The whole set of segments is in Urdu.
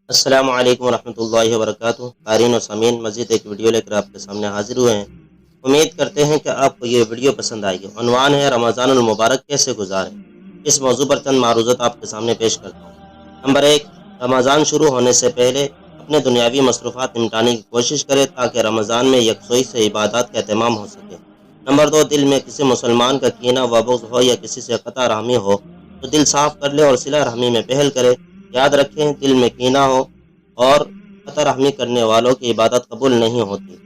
السلام علیکم ورحمۃ اللہ وبرکاتہ، قارئین و سامعین، مزید ایک ویڈیو لے کر آپ کے سامنے حاضر ہوئے ہیں۔ امید کرتے ہیں کہ آپ کو یہ ویڈیو پسند آئے گی۔ عنوان ہے رمضان المبارک کیسے گزاریں۔ اس موضوع پر چند معروضات آپ کے سامنے پیش کرتا ہوں۔ نمبر ایک، رمضان شروع ہونے سے پہلے اپنے دنیاوی مصروفات نمٹانے کی کوشش کرے تاکہ رمضان میں یکسوئی سے عبادات کا اہتمام ہو سکے۔ نمبر دو، دل میں کسی مسلمان کا کینہ و بغض ہو یا کسی سے قطع رحمی ہو تو دل صاف کر لے اور صلہ رحمی میں پہل کرے۔ یاد رکھیں، دل میں کینہ ہو اور قطع رحمی کرنے والوں کی عبادت قبول نہیں ہوتی۔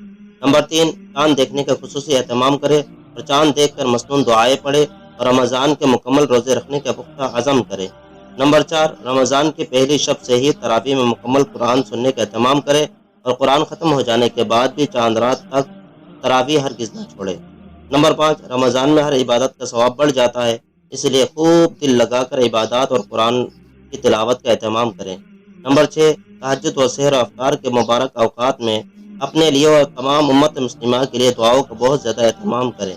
نمبر تین، چاند دیکھنے کا خصوصی اہتمام کرے اور چاند دیکھ کر مسنون دعائیں پڑھے اور رمضان کے مکمل روزے رکھنے کا پختہ عزم کرے۔ نمبر چار، رمضان کی پہلی شب سے ہی تراویح میں مکمل قرآن سننے کا اہتمام کرے اور قرآن ختم ہو جانے کے بعد بھی چاند رات تک تراویح ہرگز نہ چھوڑے۔ نمبر پانچ، رمضان میں ہر عبادت کا ثواب بڑھ جاتا ہے، اس لیے خوب دل لگا کر عبادات اور قرآن کی تلاوت کا اہتمام کریں۔ نمبر چھ، تہجد و سحر و افطار کے مبارک اوقات میں اپنے لیے اور تمام امت مسلمہ کے لیے دعاؤں کا بہت زیادہ اہتمام کریں۔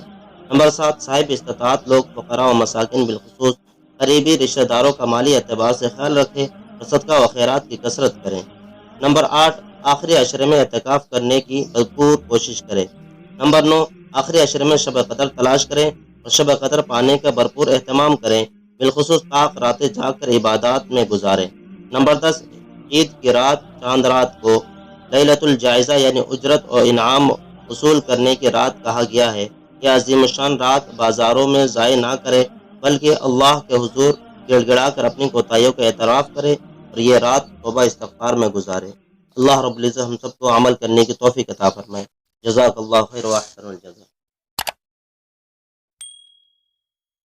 نمبر سات، صاحب استطاعت لوگ، فقراء و مساکین بالخصوص، قریبی رشتہ داروں کا مالی اعتبار سے خیال رکھیں اور صدقہ و خیرات کی کثرت کریں۔ نمبر آٹھ، آخری عشرے میں اعتکاف کرنے کی بھرپور کوشش کریں۔ نمبر نو، آخری عشرے میں شب قدر تلاش کریں اور شب قدر پانے کا بھرپور اہتمام کریں، بالخصوص طاق راتیں جاگ کر عبادات میں گزاریں۔ نمبر دس، عید کی رات، چاند رات کو لیلۃ الجائزہ یعنی اجرت اور انعام وصول کرنے کی رات کہا گیا ہے۔ یہ عظیم الشان رات بازاروں میں ضائع نہ کرے بلکہ اللہ کے حضور گڑ گڑا کر اپنی کوتاہیوں کا اعتراف کرے اور یہ رات توبہ استغفار میں گزارے۔ اللہ رب العزت ہم سب کو عمل کرنے کی توفیق عطا فرمائے۔ جزاک اللہ خیر و احسن الجزا۔